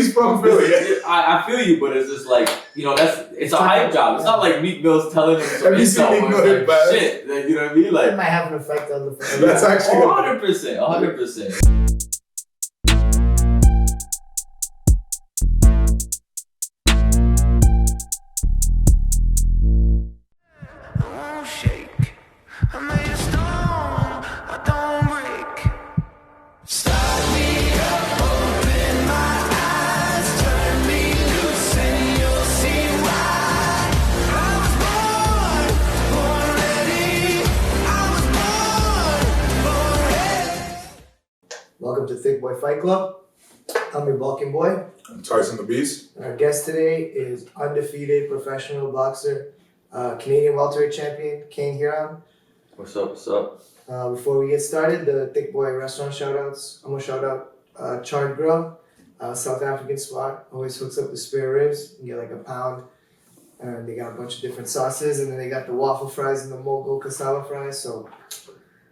he's from Philly. I feel you, but it's just like, it's a hype job. It's not like Meek Mill's telling him some insta where it's like, shit. Like, you know what I mean? Like, it might have an effect on the fans. That's actually 100%. Welcome to Thicc Boy Fight Club. I'm your bulking boy. I'm Tyson the Beast. Our guest today is undefeated professional boxer, Canadian welterweight champion, Kane Heron. What's up? Before we get started, the Thicc Boy restaurant shoutouts. I'm going to shout out Charred Grill, South African spot. Always hooks up the spare ribs. You get like a pound. And they got a bunch of different sauces. And then they got the waffle fries and the Mogul cassava fries. So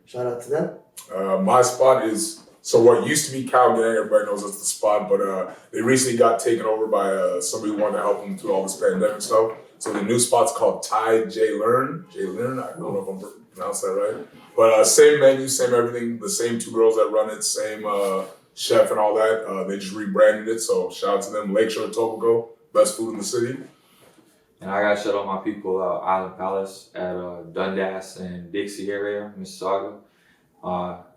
shout out to them. My spot is... So what used to be Cow Gang, everybody knows that's the spot, but they recently got taken over by somebody who wanted to help them through all this pandemic stuff. So the new spot's called Thai J Learn. I don't know if I'm pronouncing that right. But same menu, same everything, the same two girls that run it, same chef and all that. They just rebranded it, so shout out to them. Lakeshore Tobago, best food in the city. And I gotta shout out my people, Island Palace at Dundas and Dixie area, Mississauga.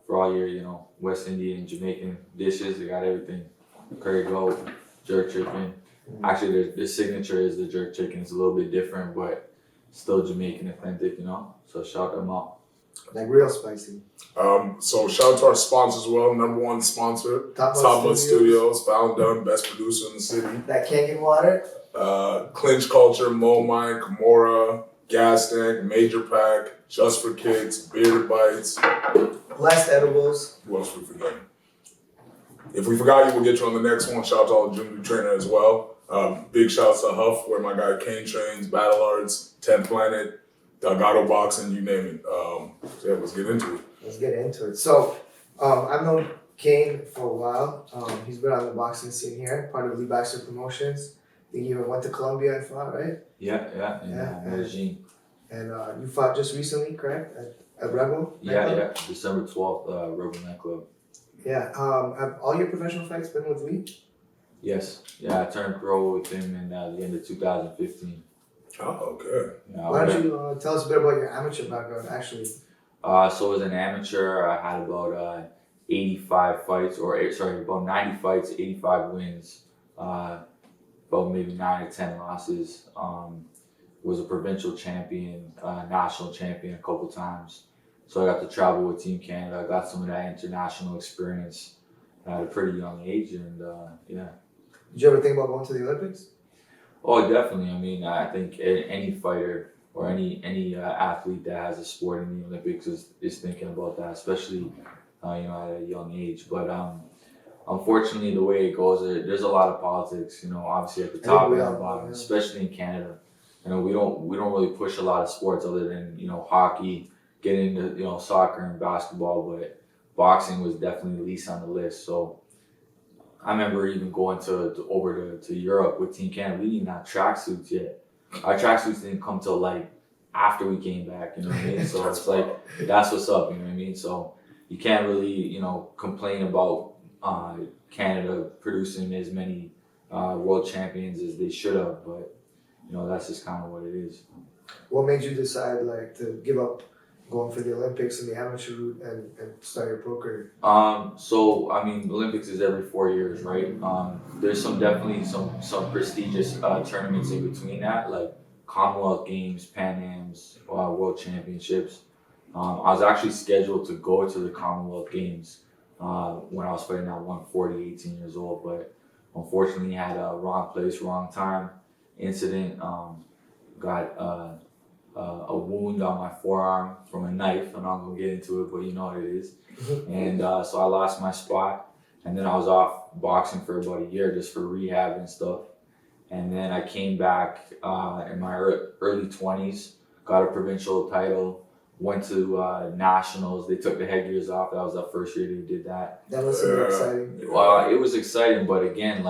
For all your, West Indian, Jamaican dishes, they got everything. Curry goat, jerk chicken. Actually, the signature is the jerk chicken. It's a little bit different, but still Jamaican authentic, So shout them out. Like real spicy. So shout out to our sponsors as well. Number one sponsor, Top Mutt Studios, Phallon, Dunn, best producer in the city. That Kangen water. Clinch Culture, Mo Mine, Kimura, Gas Tank, Major Pack, Just for Kids, Bearded Bites. Blessed Edibles. Who else we forgetting? If we forgot you, we'll get you on the next one. Shout out to all the Junior Trainer as well. Big shouts to Huff, where my guy Kane trains, Battle Arts, 10th Planet, Delgado Boxing, you name it. So yeah, let's get into it. So I've known Kane for a while. He's been on the boxing scene here, part of Lee Baxter Promotions. I think you even went to Colombia and fought, right? Yeah, in Medellin. And you fought just recently, correct? At Rebel? Yeah, December 12th, Rebel Nightclub. Yeah, have all your professional fights been with Lee? Yes, I turned pro with him in the end of 2015. Oh, okay. Yeah, why don't you tell us a bit about your amateur background, actually? So as an amateur, I had about 85 fights, about 90 fights, 85 wins, about maybe 9 or 10 losses. Was a provincial champion, national champion a couple times. So I got to travel with Team Canada. I got some of that international experience at a pretty young age, and yeah. Did you ever think about going to the Olympics? Oh, definitely. I mean, I think any fighter or any athlete that has a sport in the Olympics is thinking about that, especially at a young age. But unfortunately, the way it goes, there's a lot of politics. Obviously at the top and the bottom, especially in Canada. We don't really push a lot of sports other than hockey, getting into soccer and basketball, but boxing was definitely the least on the list. So I remember even going over to Europe with Team Canada. We didn't have tracksuits yet. Our tracksuits didn't come till like after we came back. You know what I mean? So it's like that's what's up. You know what I mean? So you can't really complain about Canada producing as many world champions as they should have, but. That's just kind of what it is. What made you decide to give up going for the Olympics and the amateur route and start your pro career? So I mean, Olympics is every 4 years, right? There's definitely some prestigious tournaments in between that, like Commonwealth Games, Pan Ams, World Championships. I was actually scheduled to go to the Commonwealth Games when I was fighting at 140, 18 years old, but unfortunately had a wrong place, wrong time. Incident, got a wound on my forearm from a knife. I'm not gonna get into it, but you know what it is. And so I lost my spot, and then I was off boxing for about a year just for rehab and stuff. And then I came back in my early 20s, got a provincial title, went to nationals. They took the headgears off. That was the first year they did that. That must have been exciting. Well, it was exciting, but again,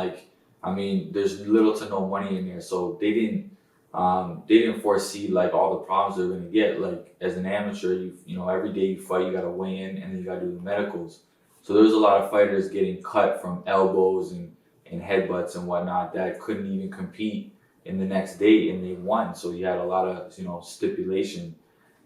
I mean, there's little to no money in there, so they didn't foresee like all the problems they're gonna get. Like as an amateur, you know every day you fight, you gotta weigh in, and then you gotta do the medicals. So there's a lot of fighters getting cut from elbows and headbutts and whatnot that couldn't even compete in the next day, and they won. So you had a lot of stipulation,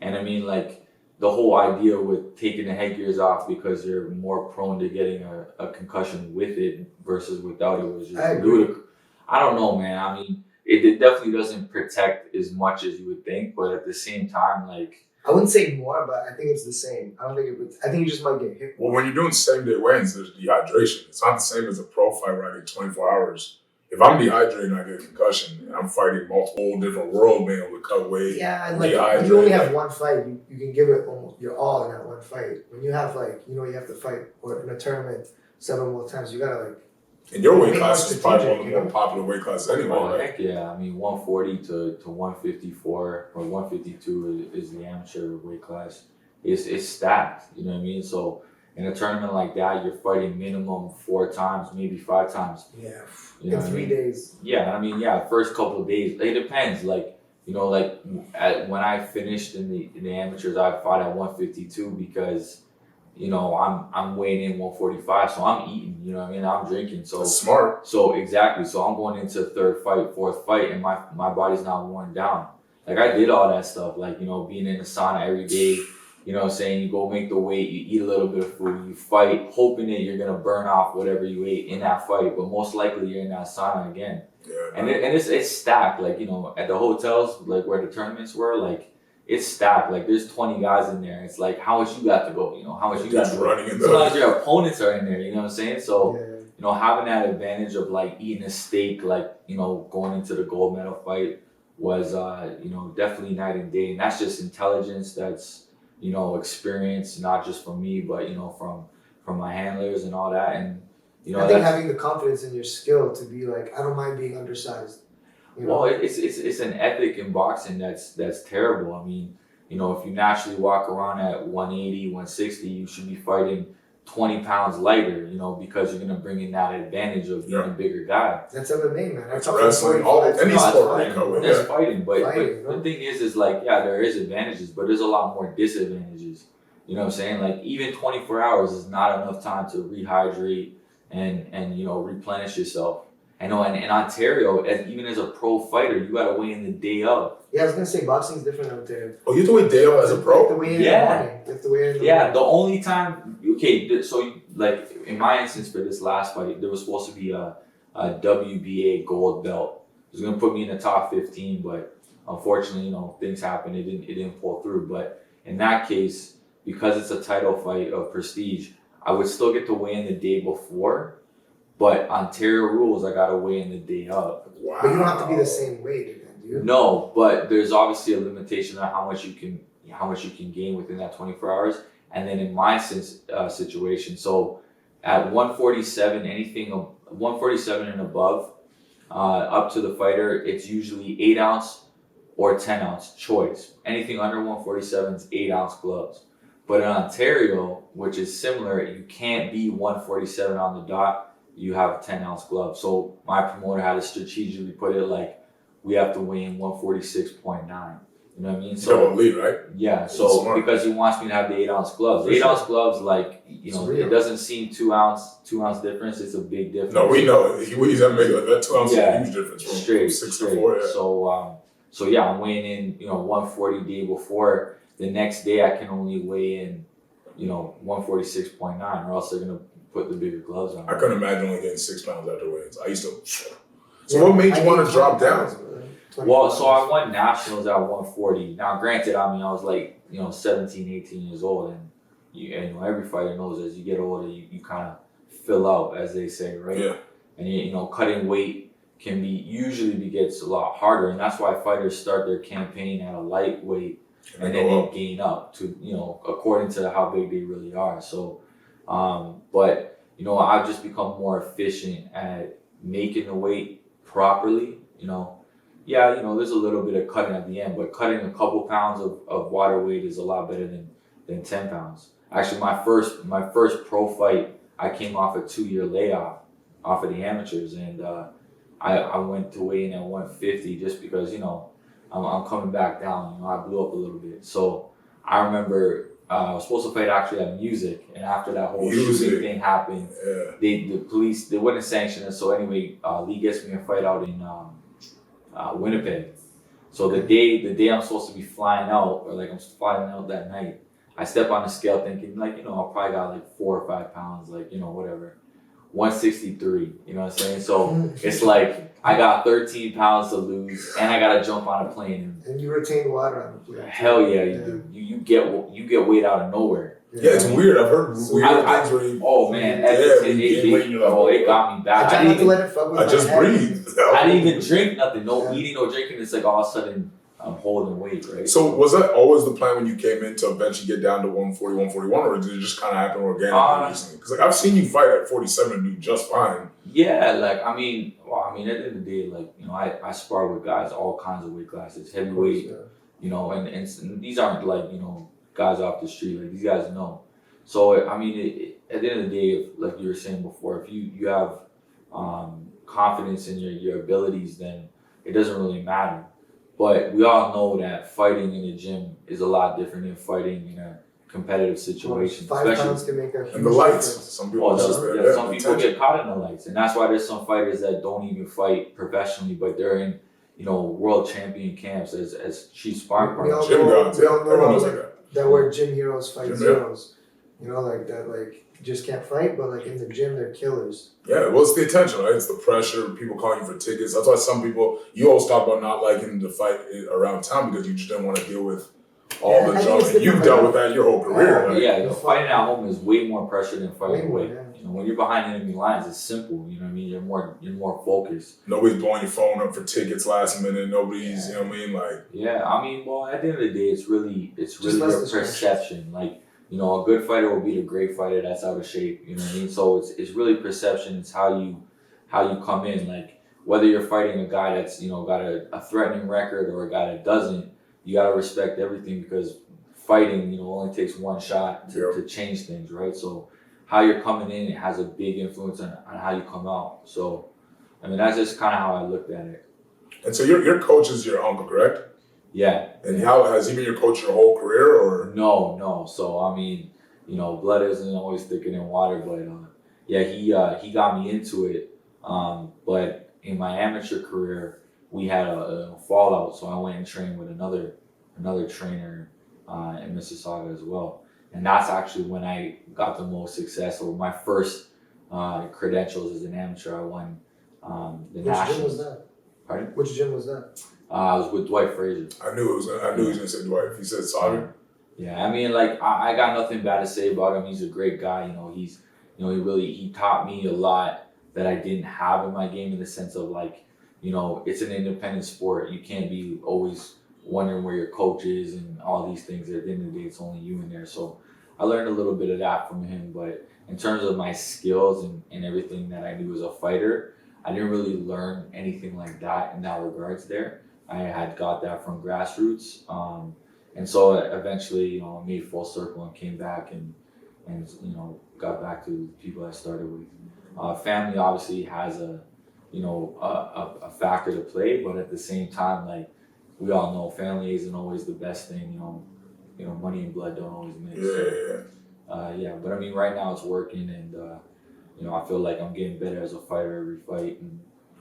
and I mean like the whole idea with taking the headgears off because you're more prone to getting a concussion with it versus without it was just ludicrous. I don't know, man. I mean, it definitely doesn't protect as much as you would think, but at the same time, like I wouldn't say more, but I think it's the same. I don't think it would. I think you just might get hit. Well, when you're doing same-day weigh-ins, there's dehydration. It's not the same as a pro fight where I get 24 hours. If I'm dehydrated and I get a concussion, and I'm fighting multiple different world being able to cut weight. Yeah, and like when you only have one fight, you can give it almost your all in that one fight. When you have like you have to fight or in a tournament several more times, you gotta like. And your weight class is probably one of the more popular weight classes anyway, right? Heck yeah. I mean, 140 to 154 or 152 is the amateur weight class. It's stacked, you know what I mean? So in a tournament like that, you're fighting minimum 4 times, maybe 5 times. Yeah, you know in 3 days. Yeah, I mean, yeah, first couple of days. It depends. Like, when I finished in the amateurs, I fought at 152 because I'm weighing in 145, so I'm eating, you know what I mean? I'm drinking. So that's smart. So exactly. So I'm going into third fight, fourth fight, and my body's not worn down. Like I did all that stuff, like, being in the sauna every day, saying you go make the weight, you eat a little bit of food, you fight, hoping that you're gonna burn off whatever you ate in that fight, but most likely you're in that sauna again. Yeah. And it's stacked, like, at the hotels, like where the tournaments were, like, it's stacked. Like there's 20 guys in there. It's like how much you got to go. How much you got to go. Sometimes your opponents are in there. You know what I'm saying? So having that advantage of like eating a steak, like going into the gold medal fight was definitely night and day. And that's just intelligence. That's experience, not just from me, but from my handlers and all that. And I think having the confidence in your skill to be like, I don't mind being undersized. Well, it's an ethic in boxing that's terrible. I mean, if you naturally walk around at 180, 160, you should be fighting 20 pounds lighter, because you're going to bring in that advantage of being a bigger guy. That's MMA, man. That's wrestling. Any sport. That's fighting. But the thing is like, yeah, there is advantages, but there's a lot more disadvantages. You know what I'm saying? Like, even 24 hours is not enough time to rehydrate and replenish yourself. I know, and in Ontario, even as a pro fighter, you got to weigh in the day of. Yeah, I was going to say boxing's different out there. Oh, you have to weigh day of as a pro? You have to weigh in the morning. You have to weigh in the morning. The only time, so like in my instance for this last fight, there was supposed to be a WBA gold belt. It was going to put me in the top 15, but unfortunately, things happened. It didn't pull through. But in that case, because it's a title fight of prestige, I would still get to weigh in the day before. But Ontario rules, I gotta weigh in the day of. Wow. But you don't have to be the same weight again, do you? No, but there's obviously a limitation on how much you can gain within that 24 hours. And then in my situation, so at 147, 147 and above, up to the fighter, it's usually 8 ounce or 10 ounce choice. Anything under 147 is 8 ounce gloves. But in Ontario, which is similar, you can't be 147 on the dot. You have a 10 ounce glove. So my promoter had to strategically put it like we have to weigh in 146.9. You know what I mean? So lead, right? Yeah. So because he wants me to have the 8 ounce gloves. The 8 ounce gloves, like it doesn't seem 2 ounce difference. It's a big difference. No, we know he weighs that big. That 2 ounces is a huge difference from straight 6 to 4. Yeah. So yeah, I'm weighing in 140 day before. The next day I can only weigh in 146.9, or else they're gonna put the bigger gloves on. I couldn't imagine only getting 6 pounds after weigh-ins. I used to. So what made you want to drop down? Well, so I won nationals at 140. Now, granted, I mean, I was like, 17, 18 years old, and every fighter knows as you get older, you kind of fill out, as they say, right? Yeah. And cutting weight gets a lot harder, and that's why fighters start their campaign at a lightweight, and then they gain up to according to how big they really are. So. But I've just become more efficient at making the weight properly. There's a little bit of cutting at the end, but cutting a couple pounds of water weight is a lot better than 10 pounds. Actually, my first pro fight, I came off a 2-year layoff off of the amateurs, and I went to weigh in at 150 just because I'm coming back down. I blew up a little bit, so I remember. I was supposed to fight actually at Music, and after that whole shooting thing happened, the police, they wouldn't sanction us. So anyway, Lee gets me a fight out in Winnipeg. So the day I'm supposed to be flying out, or like I'm flying out that night, I step on the scale thinking I probably got like 4 or 5 pounds, whatever. 163, you know what I'm saying? So it's like I got 13 pounds to lose, and I gotta jump on a plane. And you retain water on the plane. Hell yeah, you do. You get weight out of nowhere. Yeah, it's weird. I've heard weird things where you... Oh man, it got me bad. I just breathed. I didn't even drink nothing. No eating, no drinking. It's like all of a sudden I'm holding weight, right? So was that always the plan when you came in to eventually get down to 140, 141, or did it just kind of happen organically recently? Because I've seen you fight at 47 and do just fine. Yeah, at the end of the day, I spar with guys all kinds of weight classes, heavyweight, and these aren't guys off the street. Like these guys know. So at the end of the day, like you were saying before, if you have confidence in your abilities, then it doesn't really matter. But we all know that fighting in the gym is a lot different than fighting in a competitive situation. 5 pounds can make a huge and the lights. difference. Some people, some people get caught in the lights, and that's why there's some fighters that don't even fight professionally, but they're in world champion camps as chief sparring partners. Gym guys, everyone knows that. That where gym heroes fight zeros. Like that, like just can't fight, but like in the gym they're killers. Yeah, well, it's the attention, right? It's the pressure, people calling you for tickets. That's why some people, you always talk about not liking to fight around town because you just didn't want to deal with all the junk. And you've dealt with that your whole career. Fighting at home is way more pressure than fighting away. When you're behind enemy lines, it's simple. You know what I mean? You're more focused. Nobody's blowing your phone up for tickets last minute. Nobody's, you know what I mean? Well, at the end of the day, it's really your perception. A good fighter will beat a great fighter that's out of shape. You know what I mean? So it's really perception. It's how you come in. Like whether you're fighting a guy that's got a threatening record or a guy that doesn't, you gotta respect everything because fighting only takes one shot to change things, right? So how you're coming in, it has a big influence on how you come out. So that's just kind of how I looked at it. And so your coach is your uncle, correct? Yeah. And how has he been your coach your whole career, or? No. So blood isn't always thicker than water, but he got me into it. But in my amateur career, we had a fallout, so I went and trained with another trainer in Mississauga as well, and that's actually when I got the most success. Or my first credentials as an amateur, I won the nationals. Which gym was that? Pardon? Which gym was that? I was with Dwight Frazier. I knew he was gonna say Dwight. He said Sauger. Yeah, I got nothing bad to say about him. He's a great guy. He taught me a lot that I didn't have in my game, in the sense of it's an independent sport. You can't be always wondering where your coach is and all these things. At the end of the day, it's only you in there. So I learned a little bit of that from him. But in terms of my skills and everything that I knew as a fighter, I didn't really learn anything like that in that regards there. I had got that from grassroots. And so eventually, I made full circle and came back and got back to the people I started with. Family obviously has a factor to play, but at the same time, we all know, family isn't always the best thing. Money and blood don't always mix. But right now it's working, and I feel like I'm getting better as a fighter every fight, and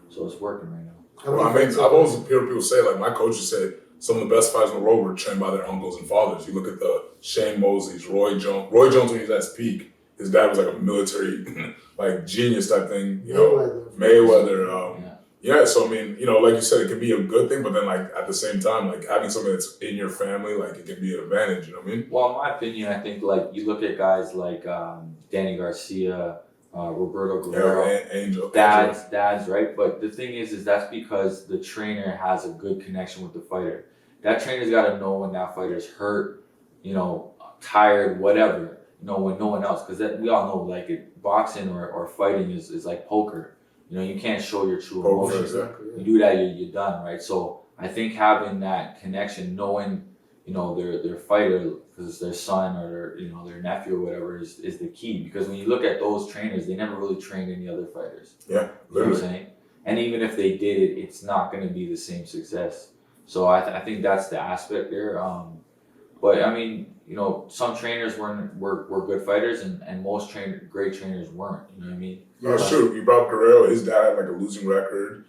so it's working right now. Well, I've always heard people say, my coaches say, some of the best fighters in the world were trained by their uncles and fathers. You look at the Shane Mosley's, Roy Jones. Roy Jones, when he was at his peak, his dad was a military, genius type thing. Mayweather. So like you said, it can be a good thing, but then at the same time, having something that's in your family, it can be an advantage. You know what I mean? Well, in my opinion, I think you look at guys like Danny Garcia, Roberto Guerrero, Angel. Dads, right? But the thing is that's because the trainer has a good connection with the fighter. That trainer's got to know when that fighter's hurt, tired, whatever, when no one else, because we all know, boxing or fighting is like poker. You can't show your true emotions. Exactly, yeah. You do that, you're done, right? So I think having that connection, knowing, their fighter, because it's their son or their nephew or whatever is the key. Because when you look at those trainers, they never really trained any other fighters. Yeah, literally. You know what I'm saying? And even if they did it, it's not going to be the same success. So I think that's the aspect there. But I mean, some trainers were good fighters, and most great trainers weren't. You know what I mean? Oh, shoot, you brought up Guerrero. His dad had like a losing record.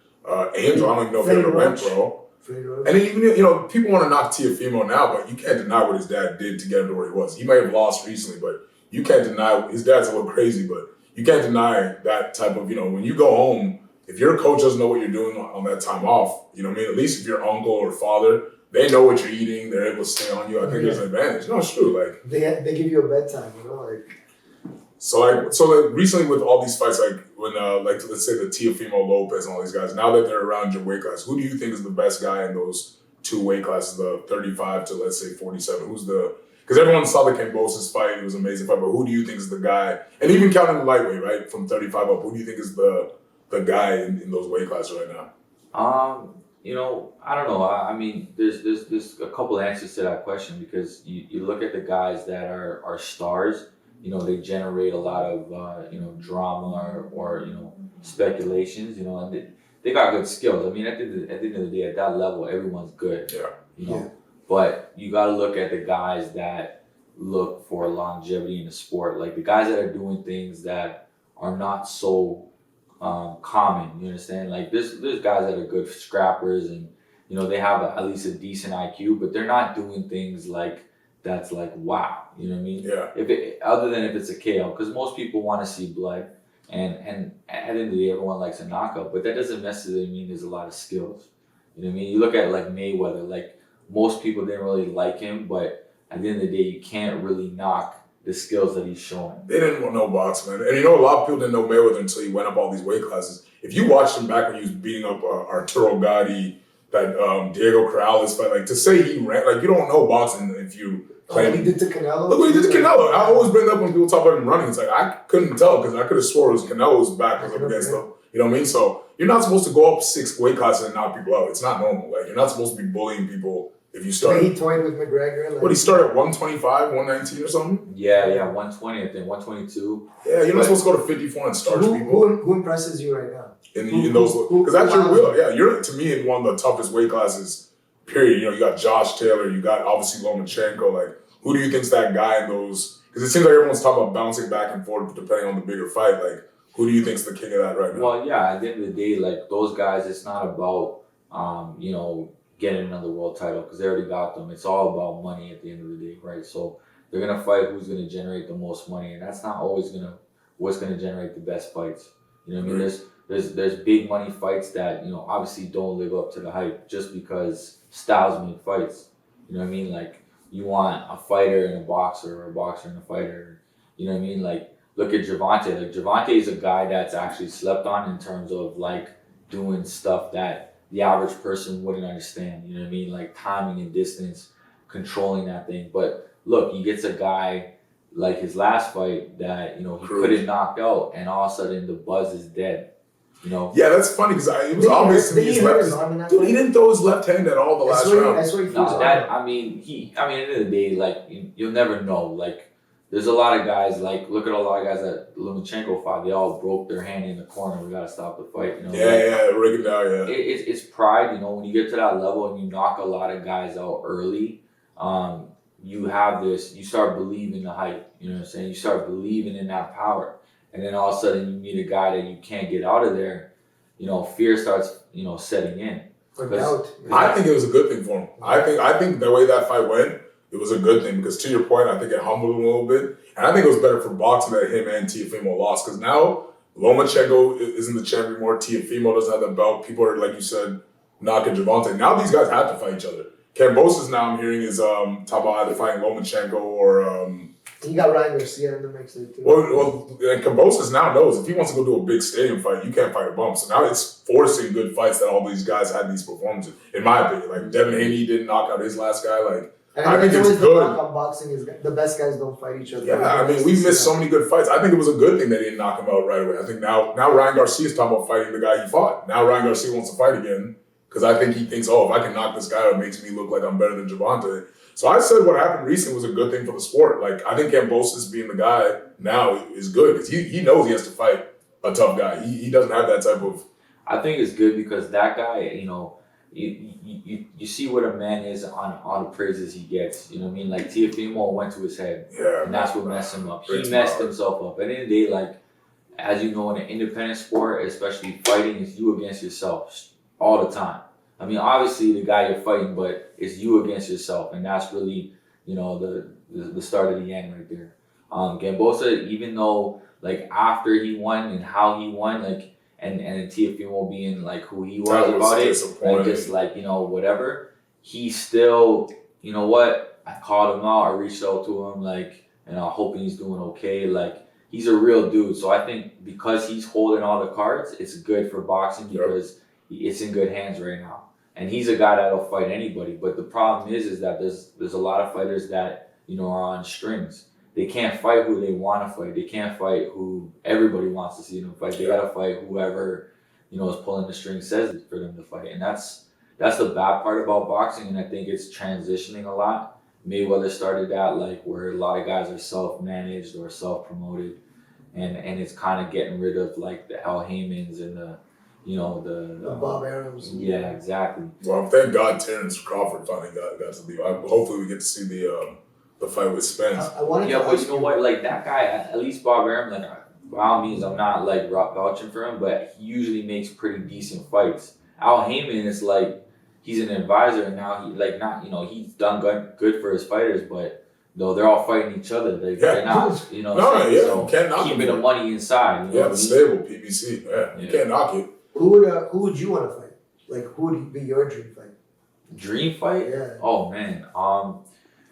Angel, I don't even know if he ever went pro. And even, people want to knock Teofimo now, but you can't deny what his dad did to get him to where he was. He may have lost recently, but you can't deny, his dad's a little crazy, but you can't deny that type of, when you go home, if your coach doesn't know what you're doing on that time off, at least if your uncle or father, they know what you're eating, they're able to stay on you. I think there's an advantage. No, it's true. Like they give you a bedtime, So recently with all these fights, when let's say the Teofimo Lopez and all these guys, now that they're around your weight class, who do you think is the best guy in those two weight classes, the 35 to let's say 47? Because everyone saw the Kambosos fight, it was an amazing fight, but who do you think is the guy, and even counting the lightweight, right, from 35 up, who do you think is the guy in those weight classes right now? I don't know. I mean, there's a couple answers to that question, because you look at the guys that are stars. They generate a lot of drama or speculations. And they got good skills. I mean, at the end of the day, at that level, everyone's good. Yeah. But you got to look at the guys that look for longevity in the sport, like the guys that are doing things that are not so common. You understand? Like there's guys that are good scrappers, and they have at least a decent IQ, but they're not doing things that's like wow. You know what I mean? Yeah. Other than if it's a KO, because most people want to see blood, and at the end of the day, everyone likes a knockout, but that doesn't necessarily mean there's a lot of skills. You know what I mean? You look at like Mayweather, like most people didn't really like him, but at the end of the day, you can't really knock the skills that he's showing. They didn't know boxing, man. And a lot of people didn't know Mayweather until he went up all these weight classes. If you watched him back when he was beating up Arturo Gatti, that Diego Corrales fight, to say he ran, you don't know boxing if you claim. He did to Canelo? Look what he did to Canelo. I always bring up when people talk about him running. It's I couldn't tell, because I could have swore it was Canelo's back was up against him. You know what I mean? So you're not supposed to go up 6 weight classes and knock people out. It's not normal. You're not supposed to be bullying people if you start. He toyed with McGregor. He started at 125, 119 or something? Yeah, 120, I think, 122. Yeah, you're not supposed to go to 54 and starch people. Who impresses you right now? In those, because that's your wheel. Yeah, you're, to me, in one of the toughest weight classes, period. You got Josh Taylor, you got obviously Lomachenko. Who do you think's that guy in those? Because it seems like everyone's talking about bouncing back and forth depending on the bigger fight. Who do you think's the king of that right now? Well, yeah, at the end of the day, those guys, it's not about, getting another world title, because they already got them. It's all about money at the end of the day, right? So they're going to fight who's going to generate the most money, and that's not always what's going to generate the best fights. You know what I mean? There's big money fights that, obviously don't live up to the hype just because styles make fights. You know what I mean? You want a fighter and a boxer, or a boxer and a fighter. You know what I mean? Look at Gervonta. Gervonta is a guy that's actually slept on in terms of doing stuff that the average person wouldn't understand. You know what I mean? Timing and distance, controlling that thing. But look, he gets a guy like his last fight that he couldn't knock out, and all of a sudden the buzz is dead. Yeah, that's funny, because it was obvious to me his left. Dude, he didn't throw his left hand at all the last round. That's what he no, that I mean, at the end of the day, you'll never know. There's a lot of guys, look at a lot of guys that Lomachenko fought. They all broke their hand in the corner. We gotta stop the fight. Rig it down. Yeah. It's pride. When you get to that level and you knock a lot of guys out early, you have this. You start believing the hype. You know what I'm saying? You start believing in that power. And then all of a sudden you meet a guy that you can't get out of there, fear starts, setting in. I think it was a good thing for him. I think the way that fight went, it was a good thing, because to your point, I think it humbled him a little bit. And I think it was better for boxing that him and Teofimo lost, because now Lomachenko isn't the champion anymore. Teofimo doesn't have the belt. People are, like you said, knocking Gervonta. Now these guys have to fight each other. Kambosos now I'm hearing is talking about either fighting Lomachenko or you got Ryan Garcia in the mix there too. Well, and Kambosos now knows if he wants to go do a big stadium fight, you can't fight a bump. So now it's forcing good fights that all these guys had these performances. In my opinion, Devin Haney didn't knock out his last guy. I think it's good. Knockout boxing is the best guys don't fight each other. Yeah, we missed so many good fights. I think it was a good thing they didn't knock him out right away. I think now Ryan Garcia is talking about fighting the guy he fought. Now Ryan Garcia wants to fight again, because I think he thinks, if I can knock this guy out, it makes me look like I'm better than Gervonta. So I said what happened recently was a good thing for the sport. Like, I think Kambosos being the guy now is good because he knows he has to fight a tough guy. He doesn't have that type of... I think it's good because that guy, you know, you see what a man is on all the praises he gets. You know what I mean? Like Teofimo went to his head, and that's what messed him up. He messed himself up. At the end of the day, like, as you know, in an independent sport, especially fighting, is you against yourself all the time. I mean, obviously the guy you're fighting, but it's you against yourself, and that's really, you know, the start of the end right there. Kambosos, even though like after he won and how he won, like, and Teofimo being like who he was about it, like just like, you know, whatever, he still, you know what, I called him out, I reached out to him, like, and I'm hoping he's doing okay. Like, he's a real dude. So I think because he's holding all the cards, it's good for boxing because it's in good hands right now. And he's a guy that'll fight anybody. But the problem is that there's a lot of fighters that, you know, are on strings. They can't fight who they want to fight. They can't fight who everybody wants to see them fight. They got to fight whoever, you know, is pulling the string says for them to fight. And that's the bad part about boxing. And I think it's transitioning a lot. Mayweather started that, like, where a lot of guys are self-managed or self-promoted. And it's kind of getting rid of, like, the Al Haymans and the, you know, the Bob Arams. Yeah, exactly. Well, thank God Terrence Crawford finally got to leave. Hopefully we get to see the fight with Spence. But you know what? Like, that guy, at least Bob Arum, like, by all means, I'm not like vouching for him, but he usually makes pretty decent fights. Al Heyman is like, he's an advisor, and now he, like, not, you know, he's done good for his fighters, but no, they're all fighting each other. They're not, you know, so keeping the money inside. You know the stable PBC. Yeah, you can't knock it. Who would you want to fight? Like, who would be your dream fight? Dream fight? Yeah. Oh man.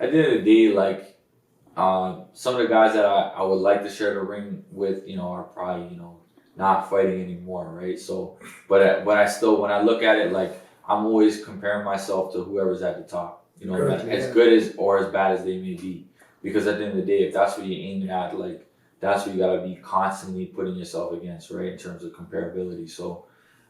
At the end of the day, like, some of the guys that I would like to share the ring with, you know, are probably, you know, not fighting anymore, right? So, but I still, when I look at it, like, I'm always comparing myself to whoever's at the top, you know, as good as or as bad as they may be. Because at the end of the day, if that's what you're aiming at, like, that's what you gotta be constantly putting yourself against, right? In terms of comparability. So,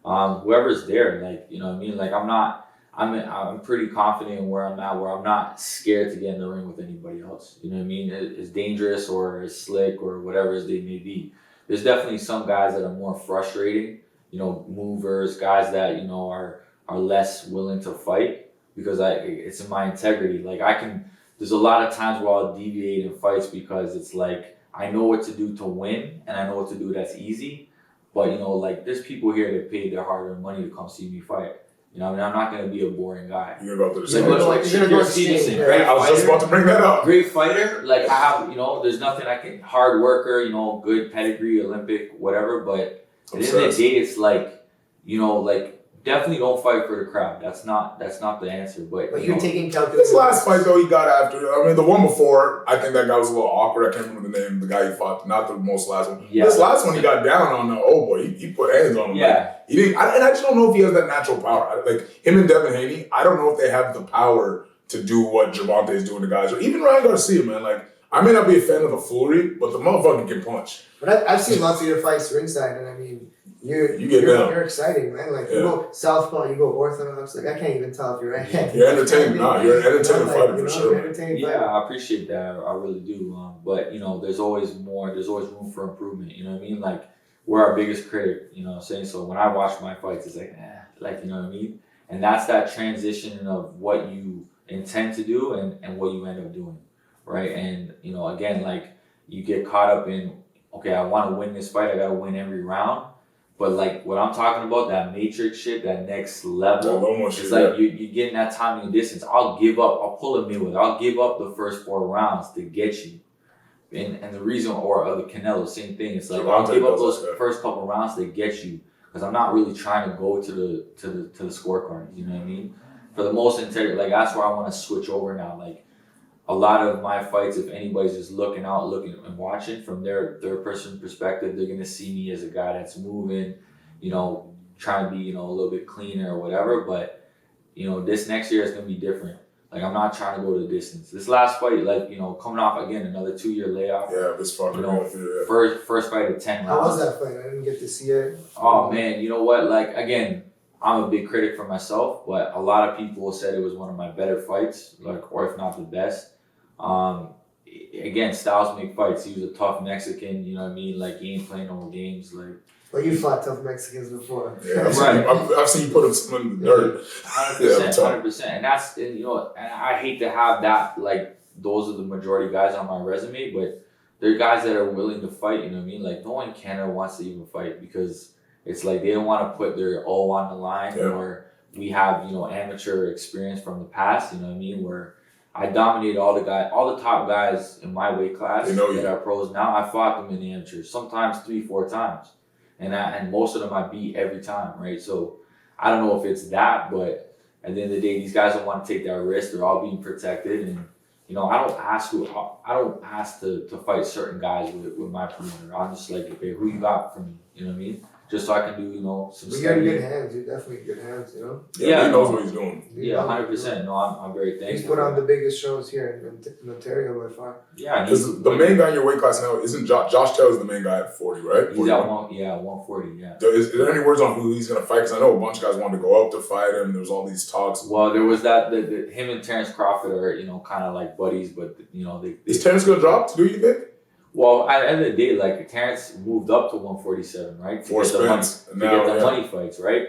whoever's there, like, you know what I mean? Like, I'm pretty confident in where I'm at, where I'm not scared to get in the ring with anybody else. You know what I mean? As dangerous or as slick or whatever as they may be. There's definitely some guys that are more frustrating, you know, movers, guys that, you know, are less willing to fight because it's in my integrity. Like, there's a lot of times where I'll deviate in fights because it's like, I know what to do to win and I know what to do that's easy. But, you know, like, there's people here that paid their hard-earned money to come see me fight. You know, I mean, I'm not going to be a boring guy. You're about to say great I was just about to bring that up. Great fighter. Like, I have, you know, there's nothing hard worker, you know, good pedigree, Olympic, whatever. But at the end of the day, it's like, you know, like, definitely don't fight for the crowd. That's not the answer. But you're taking calculations. This last fight, though, he got after. I mean, the one before, I think that guy was a little awkward. I can't remember the name of the guy he fought. Not the most last one. Yeah, this last one, he got down on the boy. He put hands on him. Yeah. Like, he didn't. And I just don't know if he has that natural power. Like, him and Devin Haney, I don't know if they have the power to do what Gervonta is doing to guys. Or even Ryan Garcia, man. Like, I may not be a fan of the foolery, but the motherfucker can punch. But I've seen lots of your fights ringside, and I mean, you're exciting, man. Like, you go southpaw, you go orthodox. Like, I can't even tell if you're right. You're entertaining. You're an entertaining fighter for sure. Yeah, I appreciate that. I really do. But, you know, there's always more. There's always room for improvement. You know what I mean? Like, we're our biggest critic. You know what I'm saying? So when I watch my fights, it's like, like, you know what I mean? And that's that transition of what you intend to do and what you end up doing, right? And, you know, again, like, you get caught up in, okay, I want to win this fight. I got to win every round. But, like, what I'm talking about, that matrix shit, that next level, it's like you're getting that timing and distance. I'll give up. I'll pull a Mayweather. I'll give up the first 4 rounds to get you. And the reason, or the Canelo, same thing. It's like, I'll give up those first couple rounds to get you because I'm not really trying to go to the scorecard. You know what I mean? For the most integrity, like, that's where I want to switch over now. Like, a lot of my fights, if anybody's just looking and watching from their person perspective, they're gonna see me as a guy that's moving, you know, trying to be, you know, a little bit cleaner or whatever. But, you know, this next year is gonna be different. Like, I'm not trying to go the distance. This last fight, like, you know, coming off again another 2-year layoff. Yeah, this fucking, you know, first fight of 10 rounds. How was that fight? I didn't get to see it. Oh man, you know what? Like, again, I'm a big critic for myself, but a lot of people said it was one of my better fights, like, or if not the best. Again, styles make fights. He was a tough Mexican, you know what I mean? Like, he ain't playing no games. Like, Well, you fought tough Mexicans before. Yeah, Right. I've seen you put him in the dirt. 100%. And that's, and, you know, and I hate to have that, like, those are the majority guys on my resume, but they're guys that are willing to fight, you know what I mean? Like, no one in Canada wants to even fight because it's like they don't want to put their all on the line, or we have, you know, amateur experience from the past, you know what I mean? Where I dominated all the top guys in my weight class that are pros now. I fought them in the amateurs, sometimes 3-4 times. And most of them I beat every time, right? So I don't know if it's that, but at the end of the day, these guys don't want to take that risk. They're all being protected, and you know, I don't ask to fight certain guys with my promoter. I'm just like, okay, who you got for me? You know what I mean? Just so I can do, you know, some stuff. You're in studying. good hands. You're definitely in good hands, you know? Yeah, he knows what he's doing. Yeah, 100%. No, I'm very thankful. He's put on the biggest shows here in Ontario by far. Yeah. Because the main guy in your weight class now isn't Josh Taylor's the main guy at 40, right? He's at 140, yeah. Is there any words on who he's going to fight? Because I know a bunch of guys wanted to go up to fight him. There was all these talks. Well, there was that, him and Terrence Crawford are, you know, kind of like buddies, but, you know, Is Terrence going to drop to do, you think? Well, at the end of the day, like, Terrence moved up to 147, right? To get the money fights, right?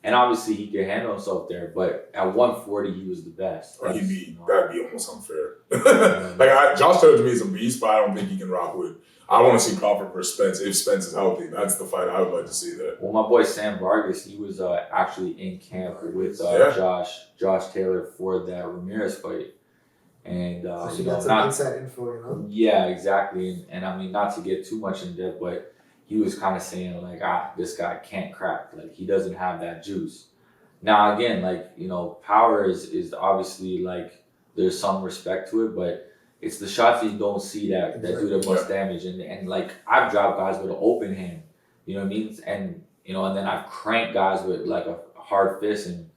And obviously he could handle himself there, but at 140 he was the best. That'd be almost unfair. Like Josh Taylor to me is a beast, but I don't think he can rock with. I want to see Crawford versus Spence if Spence is healthy. That's the fight I would like to see there. Well, my boy Sam Vargas, he was actually in camp with Josh Taylor for that Ramirez fight. And so you know, that's some inside info, you know? Yeah, exactly. And I mean, not to get too much in depth, but he was kind of saying like, this guy can't crack. Like, he doesn't have that juice. Now, again, like, you know, power is obviously, like, there's some respect to it, but it's the shots that you don't see that do the most damage. And like, I've dropped guys with an open hand, you know what I mean? And, you know, and then I've cranked guys with like a hard fist. And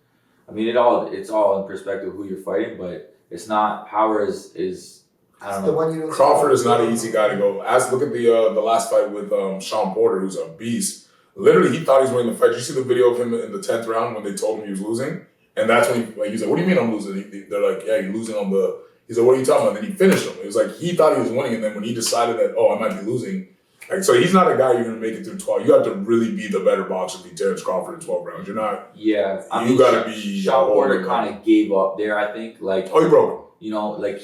I mean, it's all in perspective who you're fighting, but it's not, power is I don't know. Crawford is not an easy guy to go. Look at the last fight with Sean Porter, who's a beast. Literally, he thought he was winning the fight. Did you see the video of him in the 10th round when they told him he was losing? And that's when he was like, "What do you mean I'm losing?" They're like, "Yeah, you're losing on the." He's like, "What are you talking about?" And then he finished him. It was like he thought he was winning, and then when he decided that, "Oh, I might be losing," like, so he's not a guy you're gonna make it through 12. You have to really be the better boxer to beat Terrence Crawford in 12 rounds. You're not. Yeah, I mean, you gotta be. Sean Porter kind of gave up there, I think. Like, he broke him. You know, like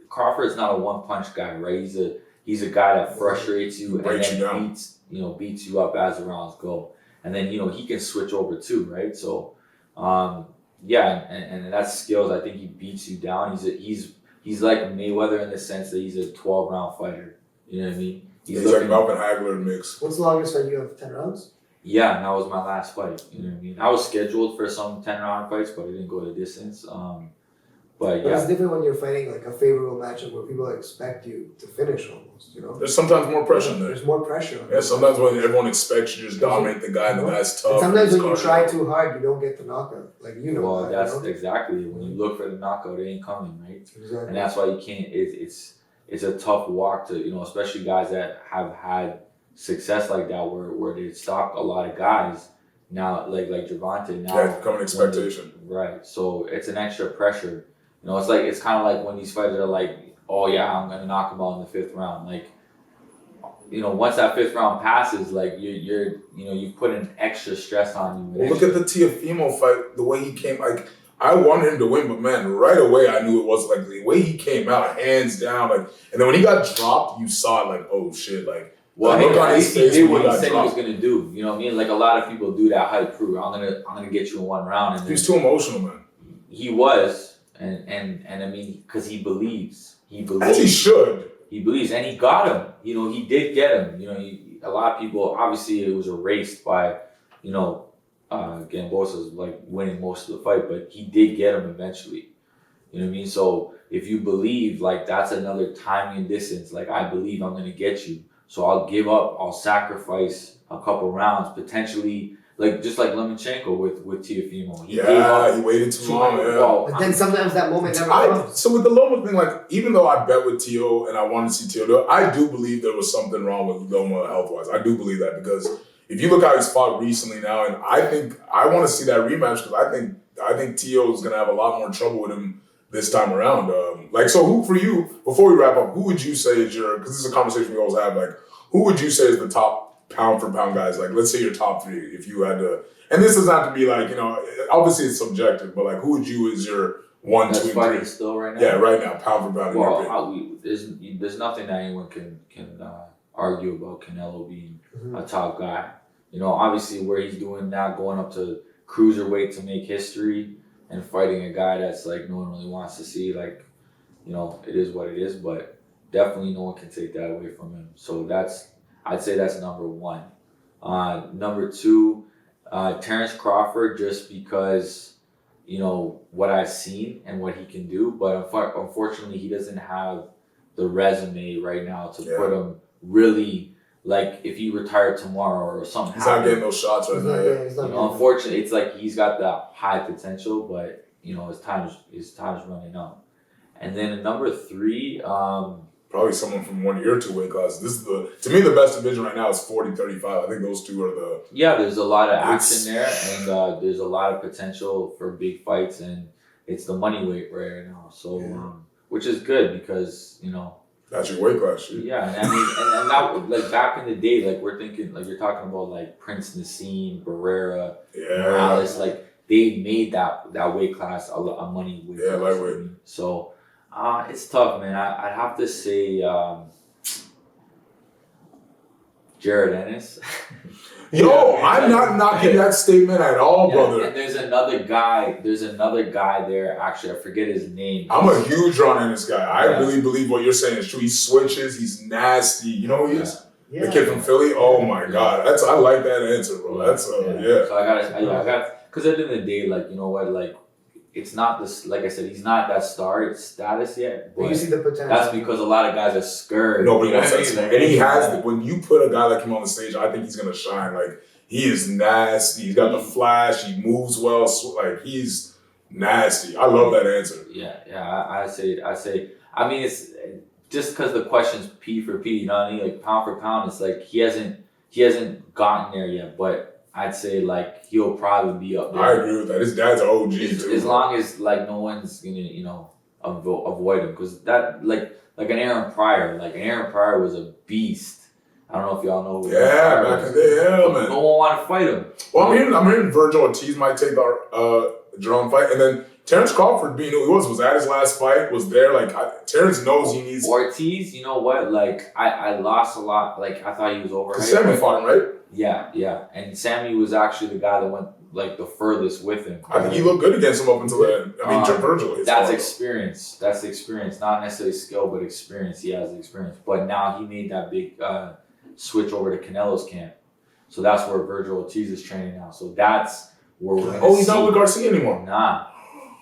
Crawford's not a one-punch guy, right? He's a guy that frustrates you and then beats you up as the rounds go. And then, you know, he can switch over too, right? So, yeah, and that's skills. I think he beats you down. He's like Mayweather in the sense that he's a 12-round fighter. You know what I mean? He's like Melvin Hagler mix. What's the longest fight you have? 10 rounds? Yeah, and that was my last fight. You know what I mean? I was scheduled for some 10-round fights, but I didn't go the distance. But it's different when you're fighting like a favorable matchup where people expect you to finish almost, you know? There's sometimes more pressure there. There's more pressure. Yeah, sometimes when everyone expects you to just dominate the guy and the guy's tough. And sometimes when you try too hard, you don't get the knockout. Like, you know. Well, that's exactly. When you look for the knockout, it ain't coming, right? Exactly. And that's why you can't, it's a tough walk to, you know, especially guys that have had success like that where they stopped a lot of guys. Now, like Gervonta, now. Yeah, become an expectation. Right. So it's an extra pressure. You know, it's kind of like when these fighters are like, "Oh yeah, I'm gonna knock him out in the 5th round." Like, you know, once that 5th round passes, like you've put an extra stress on you. Well, look at the Teofimo fight. The way he came, like, I wanted him to win, but man, right away I knew it was like the way he came out, hands down, like, and then when he got dropped, you saw it, like, oh shit, like. Well, he did what he said he was gonna do. You know what I mean? Like, a lot of people do that hype crew. I'm gonna get you in 1 round. And he was too emotional, man. He was. And I mean, because he believes. As he should. He believes, and he got him. You know, he did get him. You know, a lot of people, obviously it was erased by, you know, Gambosa's like winning most of the fight, but he did get him eventually. You know what I mean? So if you believe, like, that's another time and distance. Like, I believe I'm going to get you. So I'll give up, I'll sacrifice a couple rounds, potentially. Like, just like Lomachenko with Teofimo. He waited too long. Yeah. But then sometimes that moment never comes. So with the Loma thing, like, even though I bet with Teo and I wanted to see Teo do it, I do believe there was something wrong with Loma health-wise. I do believe that because if you look how he's fought recently now, and I think I want to see that rematch because I think T.O. is gonna have a lot more trouble with him this time around. So who for you? Before we wrap up, who would you say is your? Because this is a conversation we always have. Like, who would you say is the top pound for pound guys? Like, let's say your top 3 if you had to. And this doesn't have to be like, obviously it's subjective, but like, who would you is your 1, 2, and 3? Still right now. Yeah, right now, pound for pound. Well, there's nothing that anyone can argue about Canelo being a top guy. Obviously where he's doing now, going up to cruiserweight to make history and fighting a guy that's like no one really wants to see. Like, it is what it is, but definitely no one can take that away from him. So I'd say that's number 1. Number 2, Terrence Crawford, just because what I've seen and what he can do, but unfortunately he doesn't have the resume right now to put him really, like, if he retired tomorrow or something. He's not getting those shots right now. Unfortunately, it's like he's got the high potential, but his time's running out. And then number 3, probably someone from one of your 2 weight classes. This is to me, the best division right now is 40-35. I think those 2 are the... Yeah, there's a lot of action there, and there's a lot of potential for big fights, and it's the money weight right now. So, which is good because, That's your weight class, shit. Yeah, and I mean, and that, like, back in the day, like, we're thinking, like, you're talking about, like, Prince Nassim, Barrera, Morales, like, they made that weight class a money weight class. Lightweight. So, it's tough, man. I'd have to say Jared Ennis. Yo, I'm not knocking that statement at all, brother. And there's another guy there. Actually, I forget his name. I'm a huge Ron Ennis guy. I really believe what you're saying is true. He switches. He's nasty. You know who he is? The kid from Philly. Oh my God, I like that answer, bro. That's So I got because at the end of the day, like, you know what, like, it's not this. Like I said, he's not that star status yet. But you see the potential. That's because a lot of guys are scared. Nobody wants that. And he has. When you put a guy like him on the stage, I think he's gonna shine. Like, he is nasty. He's got the flash. He moves well. Like, he's nasty. I love that answer. Yeah. I say. I mean, it's just because the question's P for P. You know what I mean? Like, pound for pound, it's like he hasn't gotten there yet. But I'd say, like, he'll probably be up there. I agree with that. His dad's an OG too. As long as, like, no one's gonna avoid him, because that like an Aaron Pryor. Like, an Aaron Pryor was a beast. I don't know if y'all know who Aaron Pryor was. Back in the day, man. No one wanted to fight him. Well, I'm hearing Virgil Ortiz might take the Jerome fight, and then Terrence Crawford, being who he was at his last fight, was there. Like, Terrence knows he needs Ortiz. You know what? Like, I lost a lot. Like, I thought he was over. Sammy fought him, right? Yeah. And Sammy was actually the guy that went, like, the furthest with him. I think he looked good against him up until then. I mean, Virgil. That's experience. That's experience. Not necessarily skill, but experience. He has the experience. But now he made that big switch over to Canelo's camp. So that's where Virgil Ortiz is training now. So that's where we're going to he's not with Garcia anymore? Nah.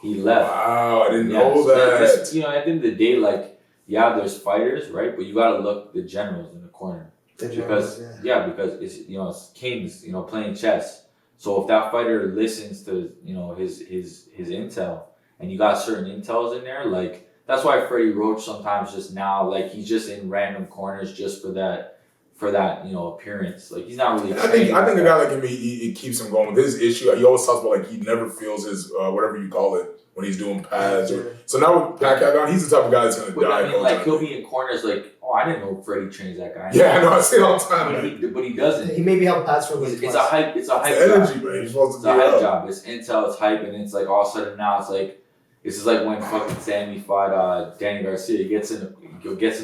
He left. Wow, I didn't know that. At the end of the day, like, there's fighters, right? But you got to look the generals in the corner. Because it's, it's kings, playing chess. So if that fighter listens to, his intel, and you got certain intels in there, like, that's why Freddie Roach sometimes just now, like, he's just in random corners just for that appearance. Like, he's not really. I think a guy like him, he keeps him going with his issue. He always talks about, like, he never feels his whatever you call it when he's doing pads. So now with Pacquiao gone, he's the type of guy that's gonna die. I mean, like, he'll be in corners like, oh, I didn't know Freddie trains that guy. Yeah, I know. I see it all the time. But he doesn't. He maybe helped pass for It's a hype. It's a hype. Energy, job. man. It's a hype job. It's intel. It's hype, and it's like all of a sudden now it's like. This is like when fucking Sammy fought Danny Garcia. He gets in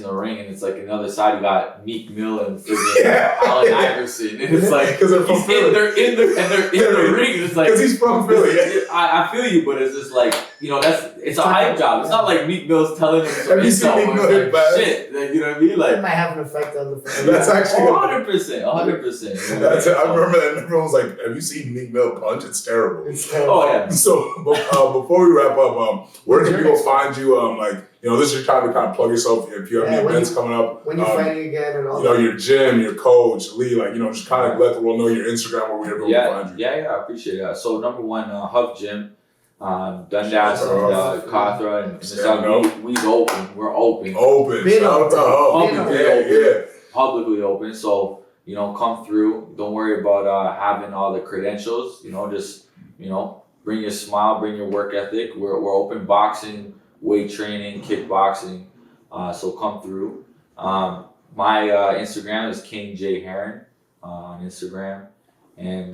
the ring, and it's like another side. You got Meek Mill and Allen Iverson, and it's like because they're in the ring. It's like because he's from Philly. I feel you, but it's just like it's a hype job. It's not like Meek Mill's telling him some intel. Like, shit, like, you know what I mean? Like, it might have an effect on the fight. That's actually 100%. I remember that. Everyone was like, "Have you seen Meek Mill punch? It's terrible." Oh yeah. So before we wrap up, where can people find you? This is your time to kind of plug yourself. If you have any events coming up, when you're fighting again, and all that. Your gym, your coach, Lee, just kind of let the world know your Instagram or wherever we find you. Yeah, I appreciate that. So number one, Hub Gym, Dundas and Carthra, and we's open. We're open. Shout out to Hub. Publicly open. So, you know, come through. Don't worry about having all the credentials. You know, just, you know, bring your smile, bring your work ethic. We're open boxing, weight training, kickboxing. So come through. My Instagram is Kane Heron on Instagram, and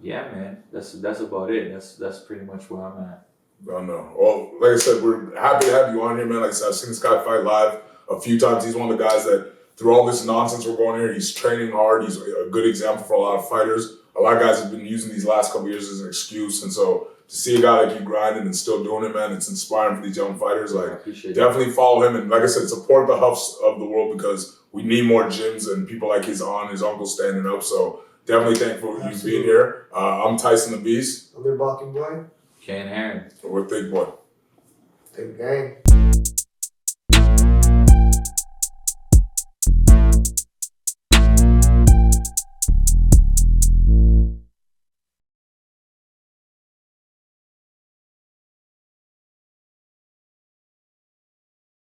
yeah, man, that's about it. That's pretty much where I'm at. I know. Well, like I said, we're happy to have you on here, man. Like I said, I've seen this guy fight live a few times. He's one of the guys that, through all this nonsense we're going here, he's training hard. He's a good example for a lot of fighters. A lot of guys have been using these last couple of years as an excuse, and so to see a guy like you grinding and still doing it, man, it's inspiring for these young fighters. Like, definitely follow him, and like I said, support the Huffs of the world, because we need more gyms and people like his uncle standing up. So definitely thankful for you being here. I'm Tyson the Beast. I'm their balking boy. Kane Heron. We're Thicc Boy. Thicc gang.